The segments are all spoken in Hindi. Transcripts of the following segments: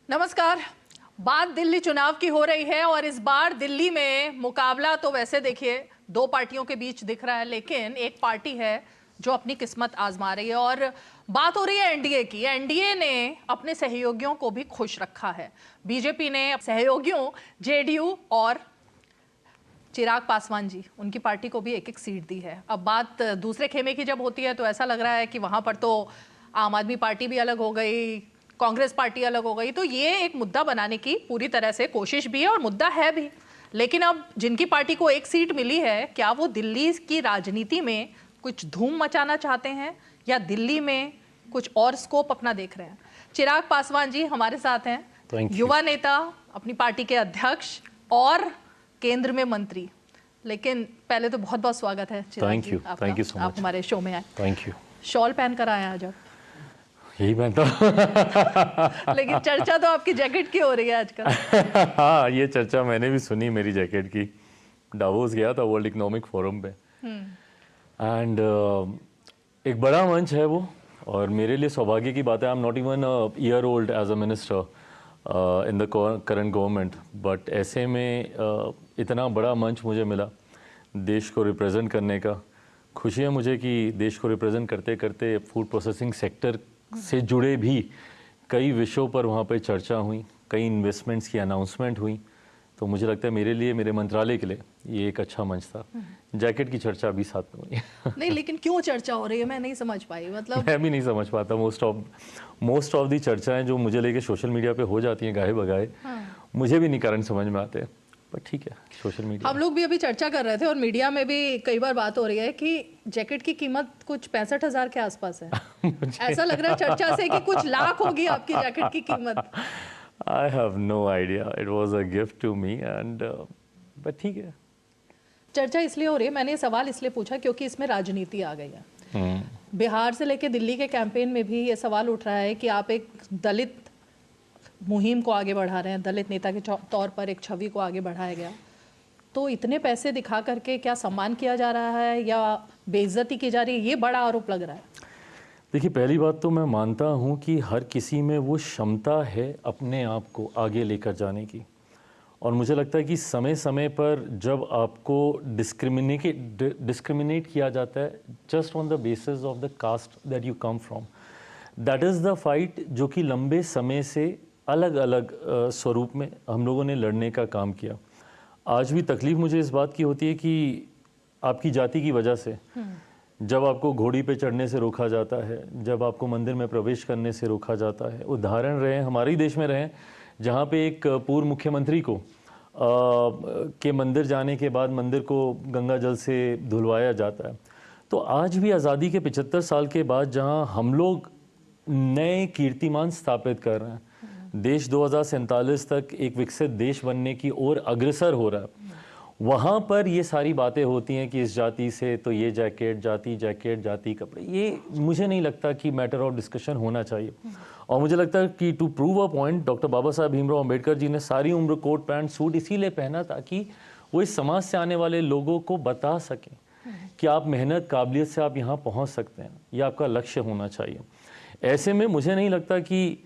नमस्कार। बात दिल्ली चुनाव की हो रही है और इस बार दिल्ली में मुकाबला तो वैसे देखिए दो पार्टियों के बीच दिख रहा है, लेकिन एक पार्टी है जो अपनी किस्मत आजमा रही है और बात हो रही है एनडीए की। एनडीए ने अपने सहयोगियों को भी खुश रखा है। बीजेपी ने सहयोगियों जेडीयू और चिराग पासवान जी, उनकी पार्टी को भी एक एक सीट दी है। अब बात दूसरे खेमे की जब होती है तो ऐसा लग रहा है कि वहां पर तो आम आदमी पार्टी भी अलग हो गई, कांग्रेस पार्टी अलग हो गई। तो ये एक मुद्दा बनाने की पूरी तरह से कोशिश भी है और मुद्दा है भी। लेकिन अब जिनकी पार्टी को एक सीट मिली है, क्या वो दिल्ली की राजनीति में कुछ धूम मचाना चाहते हैं या दिल्ली में कुछ और स्कोप अपना देख रहे हैं? चिराग पासवान जी हमारे साथ हैं, युवा नेता, अपनी पार्टी के अध्यक्ष और केंद्र में मंत्री। लेकिन पहले तो बहुत बहुत स्वागत है चिराग जी, थैंक यू सो मच। आप हमारे शो में आए। Thank you. शॉल पहन कर आए आज आप? यही पहनता हूँ। लेकिन चर्चा तो आपकी जैकेट की हो रही है आजकल। हाँ, ये चर्चा मैंने भी सुनी मेरी जैकेट की। डावोस गया था वर्ल्ड इकोनॉमिक फोरम पे एंड एक बड़ा मंच है वो, और मेरे लिए सौभाग्य की बात है। I am not even year old as a minister in the current government, but ऐसे में इतना बड़ा मंच मुझे मिला देश को रिप्रेजेंट करने का। खुशी है मुझे कि देश को रिप्रेजेंट करते करते फूड प्रोसेसिंग सेक्टर से जुड़े भी कई विषयों पर वहाँ पे चर्चा हुई, कई इन्वेस्टमेंट्स की अनाउंसमेंट हुई। तो मुझे लगता है मेरे लिए, मेरे मंत्रालय के लिए ये एक अच्छा मंच था। जैकेट की चर्चा अभी साथ में हुई। नहीं, लेकिन क्यों चर्चा हो रही है मैं नहीं समझ पाई। मतलब मैं भी नहीं समझ पाता। मोस्ट ऑफ दी चर्चाएं जो मुझे लेके सोशल मीडिया पे हो जाती हैं गाहे बगाए, मुझे भी नहीं कारण समझ में आते। पर ठीक है, सोशल मीडिया। हम लोग भी अभी चर्चा कर रहे थे और मीडिया में भी कई बार बात हो रही है कि जैकेट की कीमत कुछ 65,000 के आसपास है। ऐसा लग रहा है चर्चा से कि कुछ लाख होगी आपकी जैकेट की कीमत। I have no idea, it was a gift to me and but ठीक है। चर्चा इसलिए हो रही है, मैंने ये सवाल इसलिए पूछा क्योंकि इसमें राजनीति आ गई है। बिहार से लेके दिल्ली के कैंपेन में भी ये सवाल उठ रहा है कि आप एक दलित मुहिम को आगे बढ़ा रहे हैं, दलित नेता के तौर पर एक छवि को आगे बढ़ाया गया। तो इतने पैसे दिखा करके क्या सम्मान किया जा रहा है या बेइज्जती की जा रही है, ये बड़ा आरोप लग रहा है। देखिए, पहली बात तो मैं मानता हूँ कि हर किसी में वो क्षमता है अपने आप को आगे लेकर जाने की, और मुझे लगता है कि समय समय पर जब आपको डिस्क्रिमिनेट किया जाता है just on the basis of the caste that you come from, that is the fight जो कि लंबे समय से अलग अलग स्वरूप में हम लोगों ने लड़ने का काम किया। आज भी तकलीफ़ मुझे इस बात की होती है कि आपकी जाति की वजह से जब आपको घोड़ी पे चढ़ने से रोका जाता है, जब आपको मंदिर में प्रवेश करने से रोका जाता है। उदाहरण रहे हमारे ही देश में रहे जहाँ पे एक पूर्व मुख्यमंत्री को के मंदिर जाने के बाद मंदिर को गंगा जल से धुलवाया जाता है। तो आज भी आज़ादी के 75 साल के बाद जहाँ हम लोग नए कीर्तिमान स्थापित कर रहे हैं, देश 2047 तक एक विकसित देश बनने की ओर अग्रसर हो रहा है, वहाँ पर ये सारी बातें होती हैं कि इस जाति से तो ये जैकेट, जाति कपड़े, ये मुझे नहीं लगता कि मैटर ऑफ डिस्कशन होना चाहिए। और मुझे लगता है कि to prove a point, doctor Baba Saheb Bhimrao Ambedkar ji ने सारी उम्र कोट पैंट सूट इसीलिए पहना ताकि वो इस समाज से आने वाले लोगों को बता सकें कि आप मेहनत, काबिलियत से आप यहाँ पहुँच सकते हैं, ये आपका लक्ष्य होना चाहिए। ऐसे में मुझे नहीं लगता कि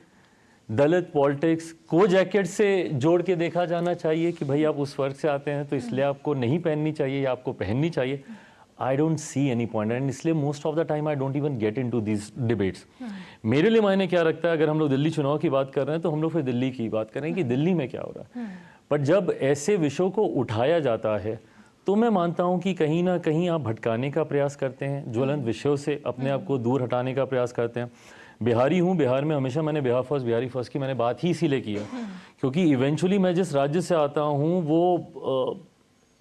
दलित पॉलिटिक्स को जैकेट से जोड़ के देखा जाना चाहिए कि भाई आप उस वर्ग से आते हैं तो इसलिए आपको नहीं पहननी चाहिए या आपको पहननी चाहिए। I don't see any point, and इसलिए most of the time I don't even get into these debates. मेरे लिए मायने क्या रखता है, अगर हम लोग दिल्ली चुनाव की बात कर रहे हैं तो हम लोग फिर दिल्ली की बात करें कि दिल्ली में क्या हो रहा है। पर जब ऐसे विषयों को उठाया जाता है तो मैं मानता हूं कि कहीं ना कहीं आप भटकाने का प्रयास करते हैं, ज्वलंत विषयों से अपने आप को दूर हटाने का प्रयास करते हैं। बिहारी हूँ, बिहार में हमेशा मैंने बिहार फर्स्ट, बिहारी फर्स्ट की मैंने बात ही इसीलिए की है क्योंकि इवेंचुअली मैं जिस राज्य से आता हूँ वो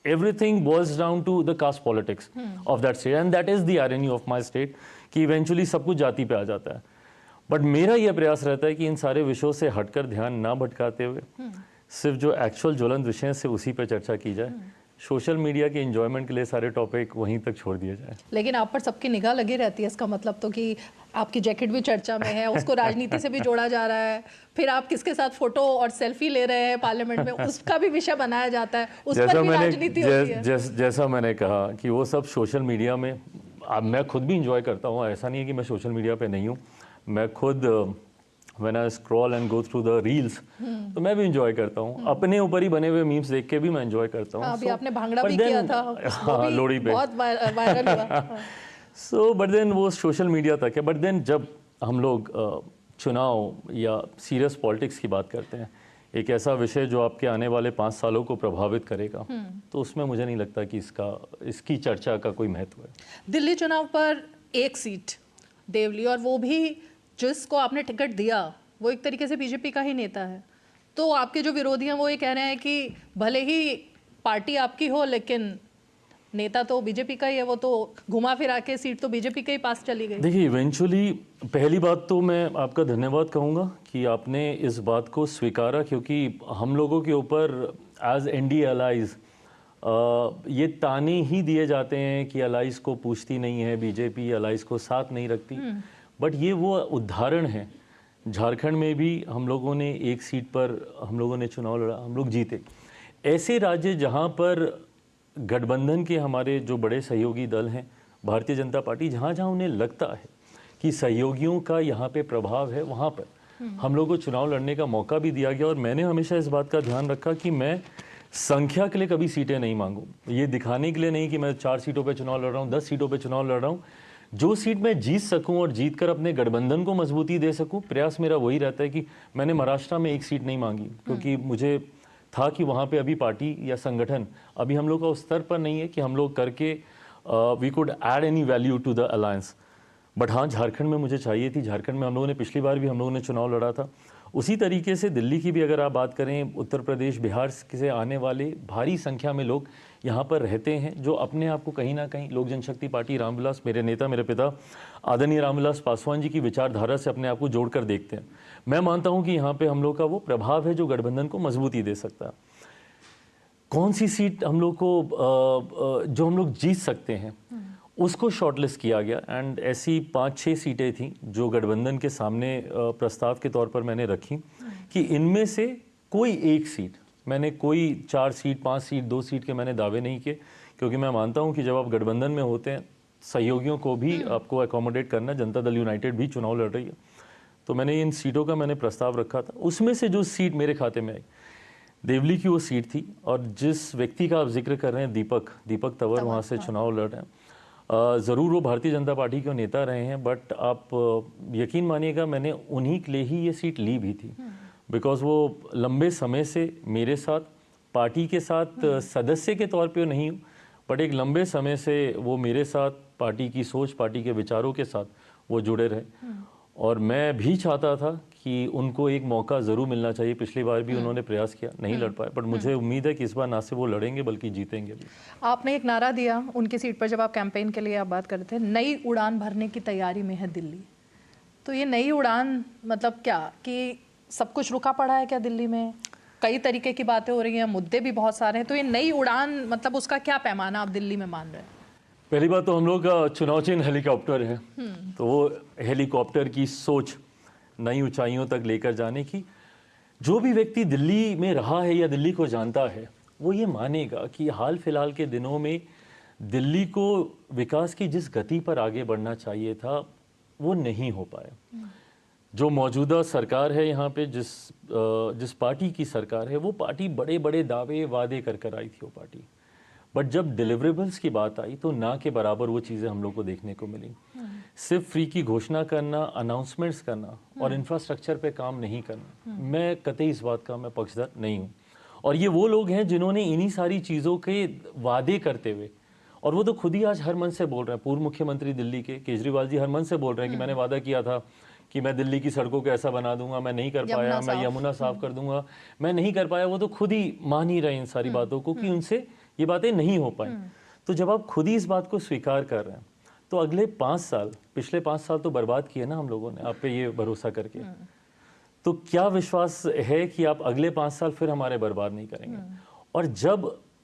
everything boils down to the caste politics of that state, and that is the irony of my state कि इवेंचुअली सब कुछ जाति पे आ जाता है। बट मेरा यह प्रयास रहता है कि इन सारे विषयों से हटकर ध्यान ना भटकाते हुए सिर्फ जो एक्चुअल ज्वलंत विषय हैं सिर्फ उसी पे चर्चा की जाए। सोशल मीडिया के एंजॉयमेंट के लिए सारे टॉपिक वहीं तक छोड़ दिया जाए। लेकिन आप पर सबकी निगाह लगी रहती है, इसका मतलब तो कि आपकी जैकेट भी चर्चा में है, उसको राजनीति से भी जोड़ा जा रहा है, फिर आप किसके साथ फोटो और सेल्फी ले रहे हैं पार्लियामेंट में, उसका भी विषय बनाया जाता है, उस पर भी राजनीति होती है। जैसा मैंने कहा कि वो सब सोशल मीडिया में, अब मैं खुद भी इंजॉय करता हूँ, ऐसा नहीं है कि मैं सोशल मीडिया पे नहीं हूँ। मैं खुद when I scroll and go through the reels, तो मैं भी इंजॉय करता हूँ। अपने ऊपर ही बने हुए मीम्स देख के भी मैं इंजॉय करता हूँ। अभी आपने भांगड़ा भी किया था, हाँ, लोहड़ी पे बहुत वायरल हुआ। सो बट देन वो सोशल मीडिया तक है। बट देन जब हम लोग चुनाव या सीरियस पॉलिटिक्स की बात करते हैं, एक ऐसा विषय जो आपके आने वाले 5 सालों को प्रभावित करेगा, तो उसमें मुझे नहीं लगता कि इसकी चर्चा का कोई महत्व है। दिल्ली चुनाव पर एक सीट देवली, और वो भी जिसको आपने टिकट दिया वो एक तरीके से बीजेपी का ही नेता है। तो आपके जो विरोधी हैं वो ये कह रहे हैं कि भले ही पार्टी आपकी हो लेकिन नेता तो बीजेपी का ही है, वो तो घुमा फिरा के सीट तो बीजेपी के ही पास चली गई। देखिए, इवेंचुअली पहली बात तो मैं आपका धन्यवाद कहूँगा कि आपने इस बात को स्वीकारा, क्योंकि हम लोगों के ऊपर एज एनडीए अलाइज ये ताने ही दिए जाते हैं कि अलाइज को पूछती नहीं है बीजेपी, अलाइज को साथ नहीं रखती। बट ये वो उदाहरण है, झारखंड में भी हम लोगों ने एक सीट पर हम लोगों ने चुनाव लड़ा, हम लोग जीते। ऐसे राज्य जहाँ पर गठबंधन के हमारे जो बड़े सहयोगी दल हैं, भारतीय जनता पार्टी, जहाँ जहाँ उन्हें लगता है कि सहयोगियों का यहाँ पे प्रभाव है, वहाँ पर हम लोगों को चुनाव लड़ने का मौका भी दिया गया। और मैंने हमेशा इस बात का ध्यान रखा कि मैं संख्या के लिए कभी सीटें नहीं मांगूँ, ये दिखाने के लिए नहीं कि मैं 4 सीटों पर चुनाव लड़ रहा हूँ, 10 सीटों पर चुनाव लड़ रहा हूँ। जो सीट मैं जीत सकूं और जीतकर अपने गठबंधन को मजबूती दे सकूं, प्रयास मेरा वही रहता है। कि मैंने महाराष्ट्र में एक सीट नहीं मांगी क्योंकि मुझे था कि वहाँ पे अभी पार्टी या संगठन अभी हम लोग का उस स्तर पर नहीं है कि हम लोग करके we could add any value to the alliance. But हाँ, झारखंड में मुझे चाहिए थी। झारखंड में हम लोगों ने पिछली बार भी हम लोगों ने चुनाव लड़ा था। उसी तरीके से दिल्ली की भी अगर आप बात करें, उत्तर प्रदेश, बिहार से आने वाले भारी संख्या में लोग यहाँ पर रहते हैं, जो अपने आप को कहीं ना कहीं लोक जनशक्ति पार्टी, रामविलास, मेरे नेता, मेरे पिता आदरणीय रामविलास पासवान जी की विचारधारा से अपने आप को जोड़कर देखते हैं। मैं मानता हूँ कि यहाँ पे हम लोग का वो प्रभाव है जो गठबंधन को मजबूती दे सकता है। कौन सी सीट हम लोग को जो हम लोग जीत सकते हैं उसको शॉर्टलिस्ट किया गया, एंड ऐसी 5-6 सीटें थीं जो गठबंधन के सामने प्रस्ताव के तौर पर मैंने रखी कि इनमें से कोई एक सीट, मैंने कोई 4 सीट, 5 सीट, 2 सीट के मैंने दावे नहीं किए, क्योंकि मैं मानता हूं कि जब आप गठबंधन में होते हैं, सहयोगियों को भी आपको अकोमोडेट करना। जनता दल यूनाइटेड भी चुनाव लड़ रही है, तो मैंने इन सीटों का मैंने प्रस्ताव रखा था। उसमें से जो सीट मेरे खाते में आई, देवली की वो सीट थी। और जिस व्यक्ति का आप जिक्र कर रहे हैं, दीपक तंवर वहाँ से चुनाव लड़ रहे हैं। ज़रूर वो भारतीय जनता पार्टी के नेता रहे हैं, बट आप यकीन मानिएगा मैंने उन्हीं के लिए ही ये सीट ली भी थी, बिकॉज वो लंबे समय से मेरे साथ, पार्टी के साथ सदस्य के तौर पे नहीं, बट एक लंबे समय से वो मेरे साथ पार्टी की सोच, पार्टी के विचारों के साथ वो जुड़े रहे। और मैं भी चाहता था कि उनको एक मौका ज़रूर मिलना चाहिए। पिछली बार भी उन्होंने प्रयास किया, नहीं लड़ पाए, बट मुझे उम्मीद है कि इस बार ना सिर्फ वो लड़ेंगे बल्कि जीतेंगे भी। आपने एक नारा दिया उनकी सीट पर जब आप कैंपेन के लिए आप बात करते थे, नई उड़ान भरने की तैयारी में है दिल्ली। तो ये नई उड़ान मतलब क्या, कि सब कुछ रुका पड़ा है क्या दिल्ली में? कई तरीके की बातें हो रही हैं, मुद्दे भी बहुत सारे हैं, तो ये नई उड़ान मतलब उसका क्या पैमाना आप दिल्ली में मान रहे हैं? पहली बात तो हम लोग का चुनाव चिन्ह हेलीकॉप्टर है, तो वो हेलीकॉप्टर की सोच नई ऊंचाइयों तक लेकर जाने की, जो भी व्यक्ति दिल्ली में रहा है या दिल्ली को जानता है, वो ये मानेगा कि हाल फिलहाल के दिनों में दिल्ली को विकास की जिस गति पर आगे बढ़ना चाहिए था वो नहीं हो पाया। जो मौजूदा सरकार है यहाँ पे, जिस पार्टी की सरकार है, वो पार्टी बड़े बड़े दावे वादे कर आई थी वो पार्टी, बट जब डिलीवरेबल्स की बात आई तो ना के बराबर वो चीज़ें हम लोग को देखने को मिली। सिर्फ फ्री की घोषणा करना, अनाउंसमेंट्स करना और इंफ्रास्ट्रक्चर पे काम नहीं करना, मैं कतई इस बात का मैं पक्षधर नहीं हूँ। और ये वो लोग हैं जिन्होंने इन्हीं सारी चीज़ों के वादे करते हुए, और वो तो खुद ही आज हर मन से बोल रहे हैं, पूर्व मुख्यमंत्री दिल्ली के केजरीवाल जी हर मन से बोल रहे हैं कि मैंने वादा किया था कि मैं दिल्ली की सड़कों को ऐसा बना दूंगा, मैं नहीं कर पाया, मैं यमुना साफ कर दूंगा, मैं नहीं कर पाया। वो तो खुद ही मान ही रहे इन सारी बातों को कि उनसे ये बातें नहीं हो पाई। तो जब आप खुद ही इस बात को स्वीकार कर रहे हैं, तो अगले 5 साल, पिछले 5 साल तो बर्बाद किए ना हम लोगों ने आप पे ये भरोसा करके, तो क्या विश्वास है कि आप अगले 5 साल फिर हमारे बर्बाद नहीं करेंगे?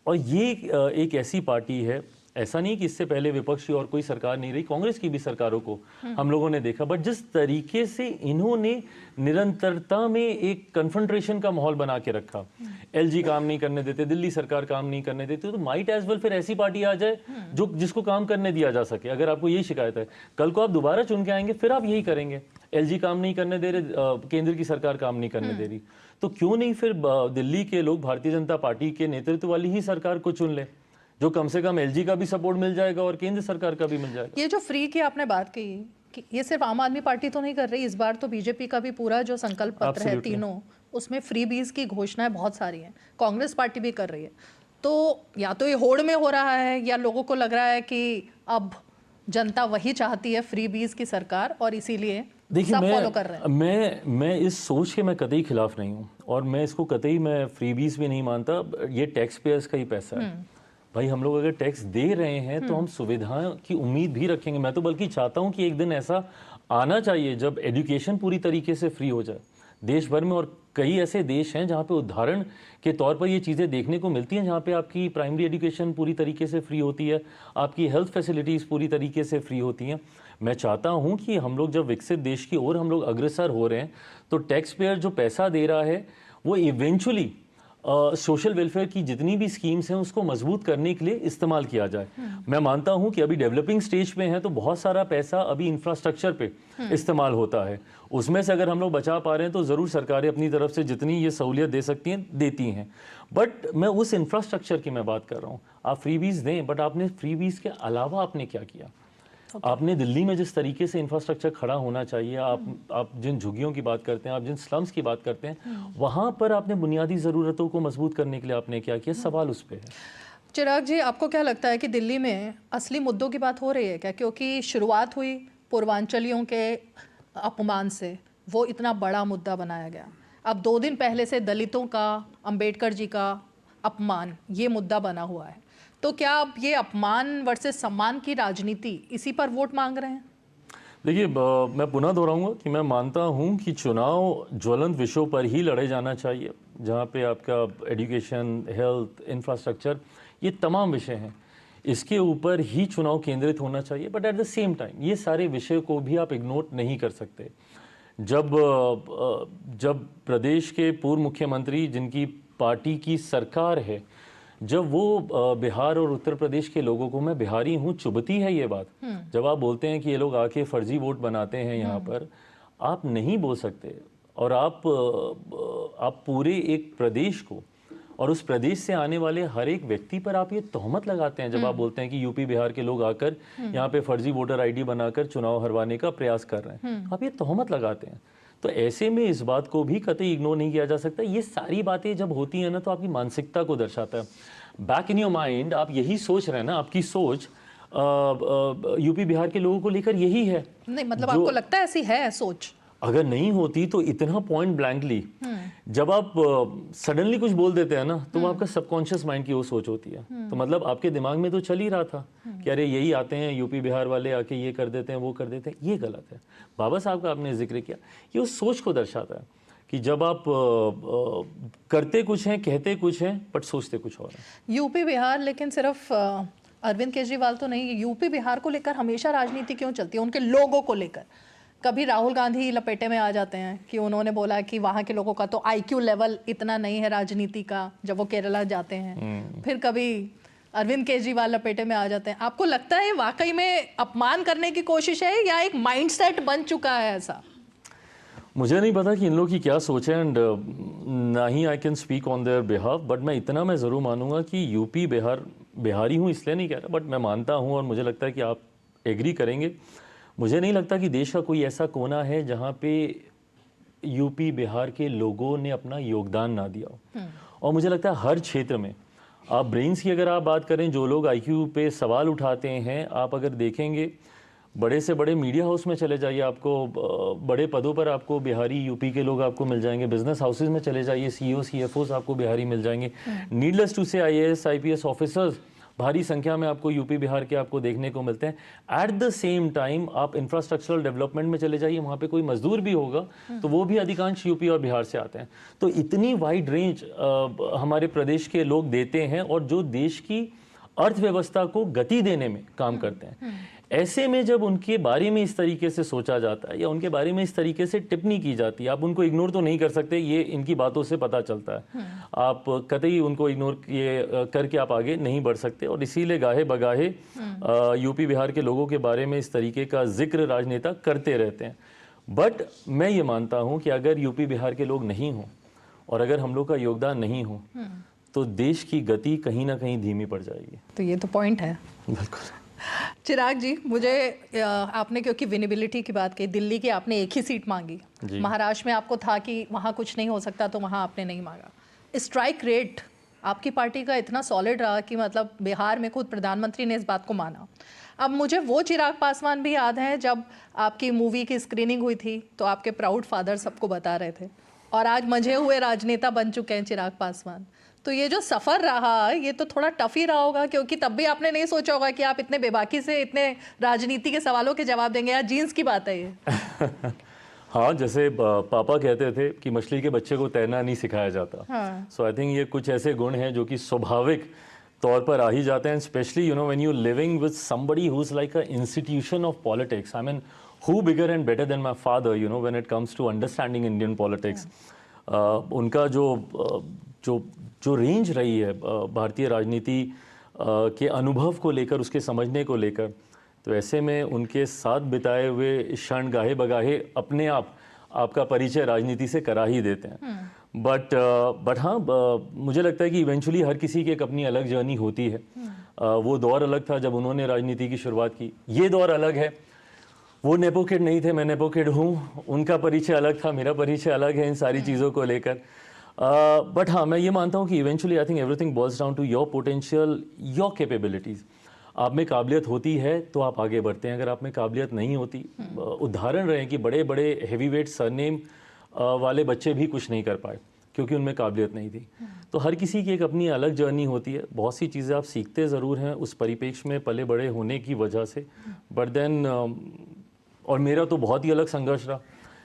और ये एक ऐसी पार्टी है ऐसा नहीं कि इससे पहले विपक्ष की और कोई सरकार नहीं रही, कांग्रेस की भी सरकारों को हम लोगों ने देखा, बट जिस तरीके से इन्होंने निरंतरता में एक कन्फ्रंट्रेशन का माहौल बना के रखा, एलजी काम नहीं करने देते, दिल्ली सरकार काम नहीं करने देती, तो माइट एज वेल फिर ऐसी पार्टी आ जाए जो जिसको काम करने दिया जा सके। अगर आपको यही शिकायत है, कल को आप दोबारा चुन के आएंगे, फिर आप यही करेंगे, एलजी काम नहीं करने दे रहे, केंद्र की सरकार काम नहीं करने दे रही, तो क्यों नहीं फिर दिल्ली के लोग भारतीय जनता पार्टी के नेतृत्व वाली ही सरकार को चुन ले, जो कम से कम एलजी का भी सपोर्ट मिल जाएगा और केंद्र सरकार का भी मिल जाएगा। ये जो फ्री की आपने बात की कि ये सिर्फ आम आदमी पार्टी तो नहीं कर रही, इस बार तो बीजेपी का भी पूरा जो संकल्प पत्र है तीनों, उसमें फ्री बीज की घोषणाएं बहुत सारी हैं, कांग्रेस पार्टी भी कर रही है। तो या तो ये होड़ में हो रहा है या लोगों को लग रहा है कि अब जनता वही चाहती है, फ्री बीज की सरकार, और इसीलिए देखिए सब फॉलो कर रहे हैं। मैं इस सोच के मैं कतई खिलाफ नहीं हूँ, और मैं इसको कतई मैं फ्रीबीज भी नहीं मानता। ये टैक्स पेयर्स का ही पैसा है भाई, हम लोग अगर टैक्स दे रहे हैं तो हम सुविधाओं की उम्मीद भी रखेंगे। मैं तो बल्कि चाहता हूँ कि एक दिन ऐसा आना चाहिए जब एजुकेशन पूरी तरीके से फ्री हो जाए देश भर में, और कई ऐसे देश हैं जहाँ पे उदाहरण के तौर पर ये चीज़ें देखने को मिलती हैं, जहाँ पे आपकी प्राइमरी एजुकेशन पूरी तरीके से फ्री होती है, आपकी हेल्थ फैसिलिटीज़ पूरी तरीके से फ्री होती हैं। मैं चाहता हूँ कि हम लोग जब विकसित देश की ओर हम लोग अग्रसर हो रहे हैं, तो टैक्स पेयर जो पैसा दे रहा है वो इवेंचुअली सोशल वेलफेयर की जितनी भी स्कीम्स हैं उसको मजबूत करने के लिए इस्तेमाल किया जाए। मैं मानता हूं कि अभी डेवलपिंग स्टेज पे हैं तो बहुत सारा पैसा अभी इंफ्रास्ट्रक्चर पे इस्तेमाल होता है, उसमें से अगर हम लोग बचा पा रहे हैं तो ज़रूर सरकारें अपनी तरफ से जितनी ये सहूलियत दे सकती हैं देती हैं। बट मैं उस इंफ्रास्ट्रक्चर की मैं बात कर रहा हूँ। आप फ्रीबीज दें, बट आपने फ्रीबीज के अलावा आपने क्या किया? आपने दिल्ली में जिस तरीके से इंफ्रास्ट्रक्चर खड़ा होना चाहिए, आप जिन झुग्गियों की बात करते हैं, आप जिन स्लम्स की बात करते हैं, वहाँ पर आपने बुनियादी ज़रूरतों को मजबूत करने के लिए आपने क्या किया? सवाल उस पर है। चिराग जी, आपको क्या लगता है कि दिल्ली में असली मुद्दों की बात हो रही है क्या? क्योंकि शुरुआत हुई पूर्वांचलियों के अपमान से, वो इतना बड़ा मुद्दा बनाया गया। अब 2 दिन पहले से दलितों का, अंबेडकर जी का अपमान, ये मुद्दा बना हुआ है। तो क्या अब ये अपमान वर्सेस सम्मान की राजनीति, इसी पर वोट मांग रहे हैं? देखिए, मैं पुनः दोहराऊंगा कि मैं मानता हूं कि चुनाव ज्वलंत विषयों पर ही लड़े जाना चाहिए, जहां पे आपका एजुकेशन, हेल्थ, इंफ्रास्ट्रक्चर, ये तमाम विषय हैं, इसके ऊपर ही चुनाव केंद्रित होना चाहिए। But at the same time ये सारे विषय को भी आप इग्नोर नहीं कर सकते। जब प्रदेश के पूर्व मुख्यमंत्री, जिनकी पार्टी की सरकार है, जब वो बिहार और उत्तर प्रदेश के लोगों को, मैं बिहारी हूँ, चुभती है ये बात, जब आप बोलते हैं कि ये लोग आके फर्जी वोट बनाते हैं यहाँ पर, आप नहीं बोल सकते। और आप पूरे एक प्रदेश को और उस प्रदेश से आने वाले हर एक व्यक्ति पर आप ये तोहमत लगाते हैं, जब आप बोलते हैं कि यूपी बिहार के लोग आकर यहाँ पे फर्जी वोटर आईडी बनाकर चुनाव हरवाने का प्रयास कर रहे हैं, आप ये तोहमत लगाते हैं। तो ऐसे में इस बात को भी कतई इग्नोर नहीं किया जा सकता। ये सारी बातें जब होती हैं ना, तो आपकी मानसिकता को दर्शाता है। बैक इन योर माइंड आप यही सोच रहे हैं ना, आपकी सोच यूपी बिहार के लोगों को लेकर यही है। नहीं, मतलब आपको लगता है ऐसी है सोच? अगर नहीं होती तो इतना पॉइंट ब्लैंकली जब आप सडनली कुछ बोल देते हैं ना, तो वो आपका सबकॉन्शियस माइंड की वो सोच होती है। तो मतलब आपके दिमाग में तो चल ही रहा था कि अरे यही आते हैं यूपी बिहार वाले, आके ये कर देते हैं, वो कर देते हैं। ये गलत है। बाबा साहब का आपने जिक्र किया, ये उस सोच को दर्शाता है कि जब आप करते कुछ हैं, कहते कुछ हैं, बट सोचते कुछ और है। यूपी बिहार, लेकिन सिर्फ अरविंद केजरीवाल तो नहीं, यूपी बिहार को लेकर हमेशा राजनीति क्यों चलती है? उनके लोगों को लेकर कभी राहुल गांधी लपेटे में आ जाते हैं कि उन्होंने बोला कि वहाँ के लोगों का तो आईक्यू लेवल इतना नहीं है राजनीति का, जब वो केरला जाते हैं। फिर कभी अरविंद केजरीवाल लपेटे में आ जाते हैं। आपको लगता है वाकई में अपमान करने की कोशिश है या एक माइंडसेट बन चुका है ऐसा? मुझे नहीं पता कि इन लोगों की क्या सोच है, एंड ना ही I can speak on their behalf, but मैं इतना मैं ज़रूर मानूंगा कि यूपी बिहार, बिहारी हूँ इसलिए नहीं कह रहा, बट मैं मानता हूँ और मुझे लगता है कि आप एग्री करेंगे, मुझे नहीं लगता कि देश का कोई ऐसा कोना है जहाँ पे यूपी बिहार के लोगों ने अपना योगदान ना दिया हो। और मुझे लगता है हर क्षेत्र में, आप ब्रेन्स की अगर आप बात करें, जो लोग आईक्यू पे सवाल उठाते हैं, आप अगर देखेंगे बड़े से बड़े मीडिया हाउस में चले जाइए, आपको बड़े पदों पर आपको बिहारी यूपी के लोग आपको मिल जाएंगे। बिजनेस हाउसेज में चले जाइए, सीईओ सीएफओस आपको बिहारी मिल जाएंगे। नीडलेस टू से आईएएस आईपीएस ऑफिसर्स भारी संख्या में आपको यूपी बिहार के आपको देखने को मिलते हैं। एट द सेम टाइम आप इंफ्रास्ट्रक्चरल डेवलपमेंट में चले जाइए, वहाँ पे कोई मजदूर भी होगा तो वो भी अधिकांश यूपी और बिहार से आते हैं। तो इतनी वाइड रेंज हमारे प्रदेश के लोग देते हैं, और जो देश की अर्थव्यवस्था को गति देने में काम करते हैं। ऐसे में जब उनके बारे में इस तरीके से सोचा जाता है या उनके बारे में इस तरीके से टिप्पणी की जाती है, आप उनको इग्नोर तो नहीं कर सकते, ये इनकी बातों से पता चलता है। आप कतई उनको इग्नोर करके आप आगे नहीं बढ़ सकते, और इसीलिए गाहे बगाहे यूपी बिहार के लोगों के बारे में इस तरीके का जिक्र राजनेता करते रहते हैं। बट मैं ये मानता हूँ कि अगर यूपी बिहार के लोग नहीं हों और अगर हम लोग का योगदान नहीं हो तो देश की गति कहीं ना कहीं धीमी पड़ जाएगी। तो ये तो पॉइंट है। बिल्कुल। चिराग जी, मुझे आपने क्योंकि विनेबिलिटी की बात कही, दिल्ली की आपने एक ही सीट मांगी, महाराष्ट्र में आपको था कि वहाँ कुछ नहीं हो सकता तो वहाँ आपने नहीं मांगा। स्ट्राइक रेट आपकी पार्टी का इतना सॉलिड रहा कि मतलब बिहार में खुद प्रधानमंत्री ने इस बात को माना। अब मुझे वो चिराग पासवान भी याद है जब आपकी मूवी की स्क्रीनिंग हुई थी तो आपके प्राउड फादर सबको बता रहे थे, और आज मंझे हुए राजनेता बन चुके हैं चिराग पासवान। तो ये जो सफ़र रहा ये तो थोड़ा टफ ही रहा होगा, क्योंकि तब भी आपने नहीं सोचा होगा कि आप इतने बेबाकी से इतने राजनीति के सवालों के जवाब देंगे। यार जीन्स की बात है ये। हाँ, जैसे पापा कहते थे कि मछली के बच्चे को तैरना नहीं सिखाया जाता। सो आई थिंक ये कुछ ऐसे गुण हैं जो कि स्वाभाविक तौर पर आ ही जाते हैं, specially you know when you living with somebody who is like a institution of politics. I mean who bigger and better than my father, you know, when it comes to understanding Indian politics. उनका जो रेंज रही है भारतीय राजनीति के अनुभव को लेकर, उसके समझने को लेकर, तो ऐसे में उनके साथ बिताए हुए क्षण गाहे बगाहे अपने आपका परिचय राजनीति से करा ही देते हैं। बट हाँ, मुझे लगता है कि इवेंचुअली हर किसी की एक अपनी अलग जर्नी होती है। वो दौर अलग था जब उन्होंने राजनीति की शुरुआत की, ये दौर अलग है। वो नेपो किड नहीं थे, मैं नेपो किड हूँ, उनका परिचय अलग था, मेरा परिचय अलग है इन सारी चीज़ों को लेकर। बट हाँ, मैं ये मानता हूँ कि eventually I think everything boils down to your potential, your capabilities. आप में काबिलियत होती है तो आप आगे बढ़ते हैं, अगर आप में काबिलियत नहीं होती, उदाहरण रहे कि बड़े बड़े हैवी वेट सरनेम वाले बच्चे भी कुछ नहीं कर पाए क्योंकि उनमें काबिलियत नहीं थी। तो हर किसी की एक अपनी अलग जर्नी होती है। बहुत सी चीज़ें आप सीखते ज़रूर हैं उस परिप्रेक्ष्य में पले बड़े होने की वजह से, बट देन और मेरा तो बहुत ही अलग संघर्ष रहा।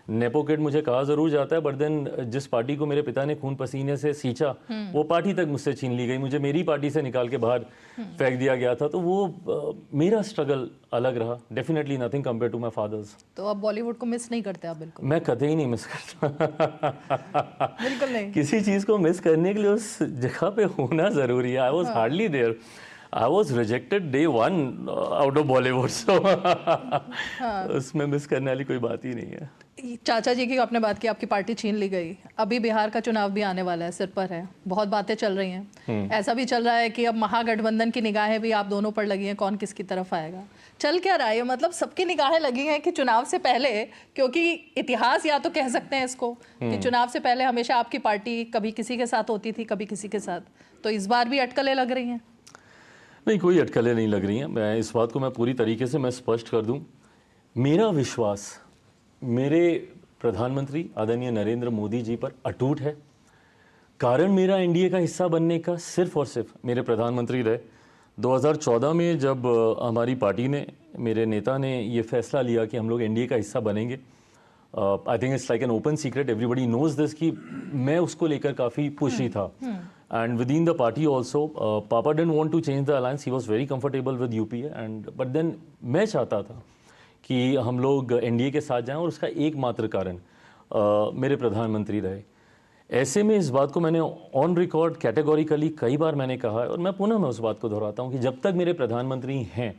नेपो किड मुझे कहा ज़रूर जाता है, बट देन जिस पार्टी को मेरे पिता ने खून पसीने से सींचा वो पार्टी तक मुझसे छीन ली गई, मुझे मेरी पार्टी से निकाल के बाहर फेंक दिया गया था। तो वो मेरा स्ट्रगल अलग रहा। Definitely nothing compare to my father's. तो आप बॉलीवुड को मिस नहीं करते? आप बिल्कुल। मैं कतई नहीं मिस करता। बिल्कुल नहीं। किसी चीज़ को मिस करने के लिए उस जगह पे होना ज़रूरी है। I was hardly there. I was rejected day one out of Bollywood, so उसमें मिस करने वाली कोई बात ही नहीं है। चाचा जी की आपने बात की, आपकी पार्टी छीन ली गई। अभी बिहार का चुनाव भी आने वाला है, सिर पर है, बहुत बातें चल रही हैं। ऐसा भी चल रहा है कि अब महागठबंधन की निगाहें भी आप दोनों पर लगी हैं, कौन किसकी तरफ आएगा। चल क्या रहा है? मतलब सबकी निगाहें लगी हैं कि चुनाव से पहले, क्योंकि इतिहास या तो कह सकते हैं इसको कि चुनाव से पहले हमेशा आपकी पार्टी कभी किसी के साथ होती थी, कभी किसी के साथ, तो इस बार भी अटकलें लग रही हैं? नहीं, कोई अटकलें नहीं लग रही हैं। मैं इस बात को मैं पूरी तरीके से मैं स्पष्ट कर दूं, मेरा विश्वास मेरे प्रधानमंत्री आदरणीय नरेंद्र मोदी जी पर अटूट है। कारण मेरा एनडीए का हिस्सा बनने का सिर्फ और सिर्फ मेरे प्रधानमंत्री रहे। 2014 में जब हमारी पार्टी ने, मेरे नेता ने ये फैसला लिया कि हम लोग एनडीए का हिस्सा बनेंगे, I think it's like an open secret, everybody knows this, कि मैं उसको लेकर काफ़ी पुश ही था। And within the party also, Papa didn't want to change the alliance. He was very comfortable with UPA, and but then मैं चाहता था कि हम लोग एनडीए के साथ जाएं, और उसका एकमात्र कारण मेरे प्रधानमंत्री रहे। ऐसे में इस बात को मैंने ऑन रिकॉर्ड कैटेगोरिकली कई बार मैंने कहा है, और मैं पुनः मैं उस बात को दोहराता हूँ कि जब तक मेरे प्रधानमंत्री हैं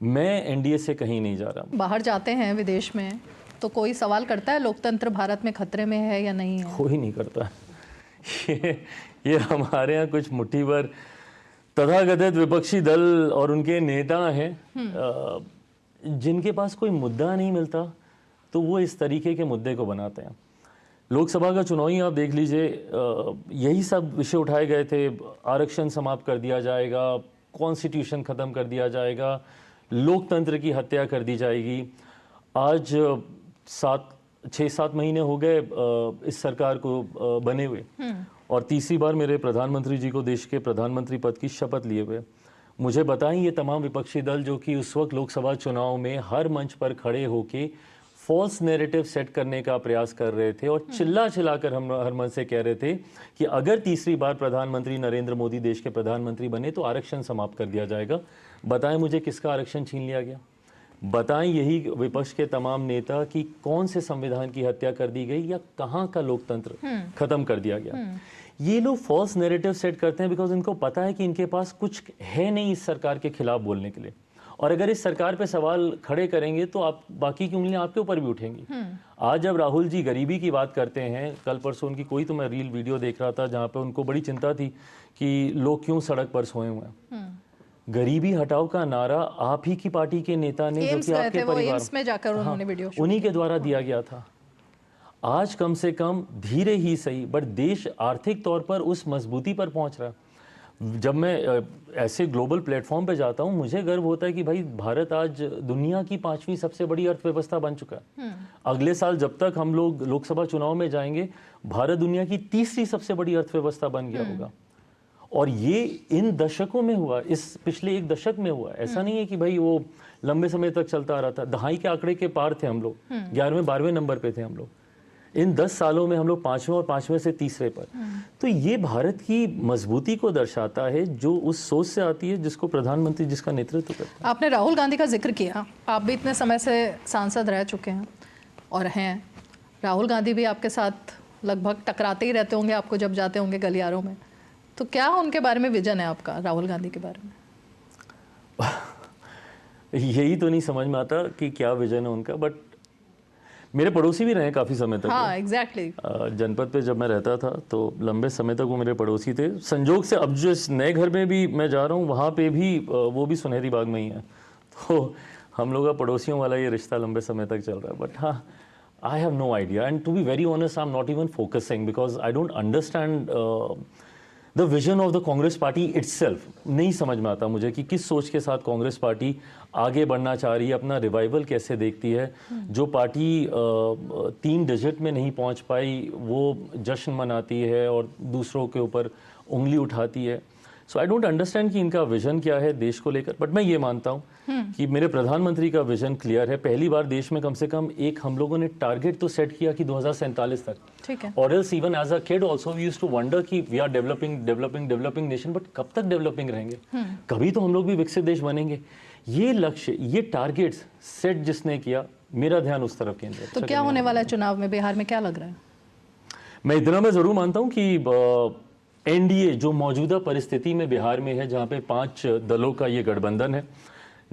मैं एनडीए से कहीं नहीं जा रहा। बाहर जाते हैं विदेश में तो कोई सवाल करता है लोकतंत्र भारत में खतरे में है या नहीं है? कोई नहीं करता। ये हमारे यहाँ कुछ मुट्ठी भर तथाकथित विपक्षी दल और उनके नेता हैं जिनके पास कोई मुद्दा नहीं मिलता तो वो इस तरीके के मुद्दे को बनाते हैं। लोकसभा का चुनाव ही आप देख लीजिए, यही सब विषय उठाए गए थे। आरक्षण समाप्त कर दिया जाएगा, कॉन्स्टिट्यूशन ख़त्म कर दिया जाएगा, लोकतंत्र की हत्या कर दी जाएगी। आज 6-7 महीने हो गए इस सरकार को बने हुए, और तीसरी बार मेरे प्रधानमंत्री जी को देश के प्रधानमंत्री पद की शपथ लिए हुए। मुझे बताएं, ये तमाम विपक्षी दल जो कि उस वक्त लोकसभा चुनाव में हर मंच पर खड़े होके फॉल्स नैरेटिव सेट करने का प्रयास कर रहे थे और चिल्ला चिल्लाकर हम हर मन से कह रहे थे कि अगर तीसरी बार प्रधानमंत्री नरेंद्र मोदी देश के प्रधानमंत्री बने तो आरक्षण समाप्त कर दिया जाएगा। बताएं मुझे किसका आरक्षण छीन लिया गया? बताएं यही विपक्ष के तमाम नेता कि कौन से संविधान की हत्या कर दी गई या कहाँ का लोकतंत्र खत्म कर दिया गया। ये लोग फॉल्स नैरेटिव सेट करते हैं बिकॉज इनको पता है कि इनके पास कुछ है नहीं इस सरकार के खिलाफ बोलने के लिए, और अगर इस सरकार पे सवाल खड़े करेंगे तो आप बाकी की उंगलियां आपके ऊपर भी उठेंगी। आज जब राहुल जी गरीबी की बात करते हैं, कल परसों उनकी कोई तो मैं रील वीडियो देख रहा था जहाँ पे उनको बड़ी चिंता थी कि लोग क्यों सड़क पर सोए हुए हैं। गरीबी हटाओ का नारा आप ही की पार्टी के नेता ने, जो कि आपके परिवार में जाकर उन्होंने वीडियो उन्हीं के द्वारा दिया गया था। आज कम से कम धीरे ही सही बट देश आर्थिक तौर पर उस मजबूती पर पहुंच रहा है। जब मैं ऐसे ग्लोबल प्लेटफॉर्म पे जाता हूं मुझे गर्व होता है कि भाई भारत आज दुनिया की 5वीं सबसे बड़ी अर्थव्यवस्था बन चुका है। अगले साल जब तक हम लोग लोकसभा चुनाव में जाएंगे भारत दुनिया की 3री सबसे बड़ी अर्थव्यवस्था बन गया होगा। और ये इन दशकों में हुआ, इस पिछले 1 दशक में हुआ। ऐसा नहीं है कि भाई वो लंबे समय तक चलता आ रहा था। दहाई के आंकड़े के पार थे हम लोग, 11वें 12वें नंबर पे थे हम लोग। इन 10 सालों में हम लोग 5वें और 5वें से 3रे पर। तो ये भारत की मजबूती को दर्शाता है जो उस सोच से आती है जिसको प्रधानमंत्री जिसका नेतृत्व करता है। आपने राहुल गांधी का जिक्र किया, आप भी इतने समय से सांसद रह चुके हैं और हैं। राहुल गांधी भी आपके साथ लगभग टकराते ही रहते होंगे आपको जब जाते होंगे गलियारों में, तो क्या उनके बारे में विजन है आपका, राहुल गांधी के बारे में? यही तो नहीं समझ में आता कि क्या विजन है उनका, बट मेरे पड़ोसी भी रहे काफ़ी समय तक। हाँ, एग्जैक्टली। जनपद पे जब मैं रहता था तो लंबे समय तक वो मेरे पड़ोसी थे। संजोग से अब जो इस नए घर में भी मैं जा रहा हूँ वहाँ पे भी वो भी सुनहरी बाग में ही है, तो हम लोग का पड़ोसियों वाला ये रिश्ता लंबे समय तक चल रहा है। बट हाँ, I have no idea and to be very honest I am not even focusing because I don't understand the vision of the Congress party itself. नहीं समझ में आता मुझे कि किस सोच के साथ कांग्रेस पार्टी आगे बढ़ना चाह रही है, अपना रिवाइवल कैसे देखती है। जो पार्टी 3 डिजिट में नहीं पहुंच पाई वो जश्न मनाती है और दूसरों के ऊपर उंगली उठाती है। सो आई डोंट अंडरस्टैंड कि इनका विजन क्या है देश को लेकर। बट मैं ये मानता हूँ कि मेरे प्रधानमंत्री का विजन क्लियर है। पहली बार देश में कम से कम एक हम लोगों ने टारगेट तो सेट किया कि 2047 तक, ठीक है। और else even as a kid also we used to wonder कि we are developing nation, but कब तक डेवलपिंग रहेंगे? कभी तो हम लोग भी विकसित देश बनेंगे। ये लक्ष्य, ये टारगेट्स सेट जिसने किया, मेरा ध्यान उस तरफ केंद्रित। तो क्या होने वाला है चुनाव में बिहार में, क्या लग रहा है? मैं इतना मैं जरूर मानता हूँ कि एनडीए जो मौजूदा परिस्थिति में बिहार में है, जहाँ पे 5 दलों का ये गठबंधन है,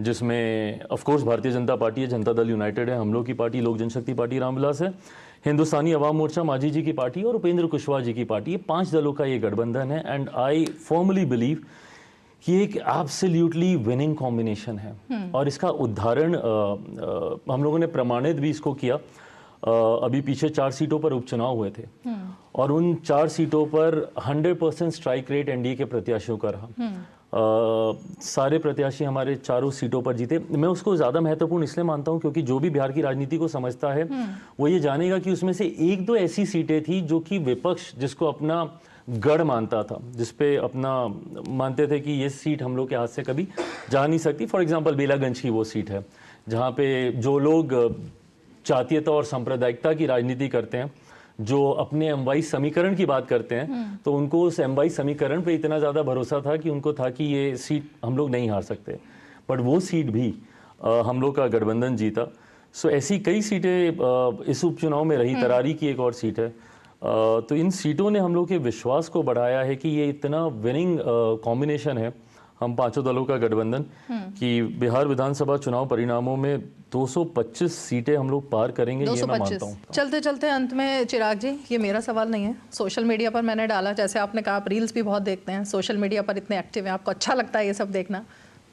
जिसमें of course Bharatiya Janata party है, जनता दल यूनाइटेड है, हम लोग की पार्टी लोक जनशक्ति पार्टी रामविलास है, हिंदुस्तानी अवाम मोर्चा मांझी जी की पार्टी और उपेंद्र कुशवाहा जी की पार्टी। ये 5 दलों का ये गठबंधन है एंड आई फॉर्मली बिलीव कि एक एब्सोल्युटली विनिंग कॉम्बिनेशन है। और इसका उदाहरण हम लोगों ने प्रमाणित भी इसको किया। अभी पीछे 4 सीटों पर उपचुनाव हुए थे और उन 4 सीटों पर 100% स्ट्राइक रेट एनडीए के प्रत्याशियों का रहा। सारे प्रत्याशी हमारे 4 सीटों पर जीते। मैं उसको ज़्यादा महत्वपूर्ण इसलिए मानता हूँ क्योंकि जो भी बिहार की राजनीति को समझता है वो ये जानेगा कि उसमें से 1-2 ऐसी सीटें थी जो कि विपक्ष जिसको अपना गढ़ मानता था, जिसपे अपना मानते थे कि ये सीट हम लोग के हाथ से कभी जा नहीं सकती। फॉर एग्जाम्पल बेलागंज की वो सीट है जहाँ पे जो लोग जातीयता और सांप्रदायिकता की राजनीति करते हैं, जो अपने M22 समीकरण की बात करते हैं, तो उनको उस M22 समीकरण पे इतना ज़्यादा भरोसा था कि उनको था कि ये सीट हम लोग नहीं हार सकते। बट वो सीट भी हम लोग का गठबंधन जीता। सो ऐसी कई सीटें इस उपचुनाव में रही। तरारी की एक और सीट है। तो इन सीटों ने हम लोग के विश्वास को बढ़ाया है कि ये इतना विनिंग कॉम्बिनेशन है, हम 5 दलों का गठबंधन, कि बिहार विधानसभा चुनाव परिणामों में 225 सीटें हम लोग पार करेंगे। ये मैं मानता हूँ। चलते चलते अंत में चिराग जी, ये मेरा सवाल नहीं है, सोशल मीडिया पर मैंने डाला, जैसे आपने कहा आप रील्स भी बहुत देखते हैं, सोशल मीडिया पर इतने एक्टिव हैं, आपको अच्छा लगता है ये सब देखना।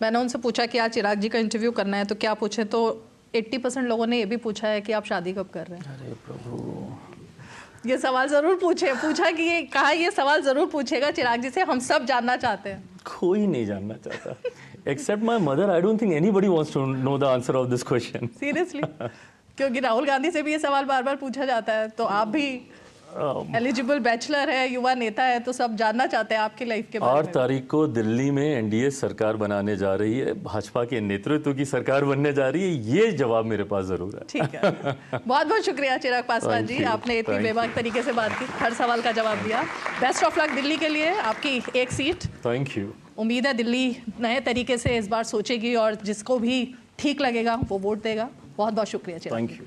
मैंने उनसे पूछा कि आज चिराग जी का इंटरव्यू करना है तो क्या पूछे, तो 80% लोगों ने ये भी पूछा है कि आप शादी कब कर रहे हैं। अरे प्रभु, ये सवाल जरूर पूछा कि ये कहा, ये सवाल जरूर पूछेगा चिराग जी से, हम सब जानना चाहते हैं। कोई नहीं जानना चाहता except my mother. I don't think anybody wants to know the answer of this question. Seriously? क्योंकि राहुल गांधी से भी ये सवाल बार बार पूछा जाता है, तो आप भी एलिजिबल बैचलर है, युवा नेता है, तो सब जानना चाहते हैं आपकी लाइफ के बारे 8 में। तारीख को दिल्ली में एनडीए सरकार बनाने जा रही है, भाजपा के नेतृत्व की सरकार बनने जा रही है, ये जवाब मेरे पास जरूर है। ठीक है, बहुत बहुत शुक्रिया चिराग पासवान जी, Thank you. आपने इतनी Thank you. बेबाक तरीके से बात की, हर सवाल का जवाब दिया। बेस्ट ऑफ लक दिल्ली के लिए, आपकी एक सीट। Thank you. उम्मीद है दिल्ली नए तरीके से इस बार सोचेगी और जिसको भी ठीक लगेगा वो वोट देगा। बहुत बहुत शुक्रिया चिराग। Thank you.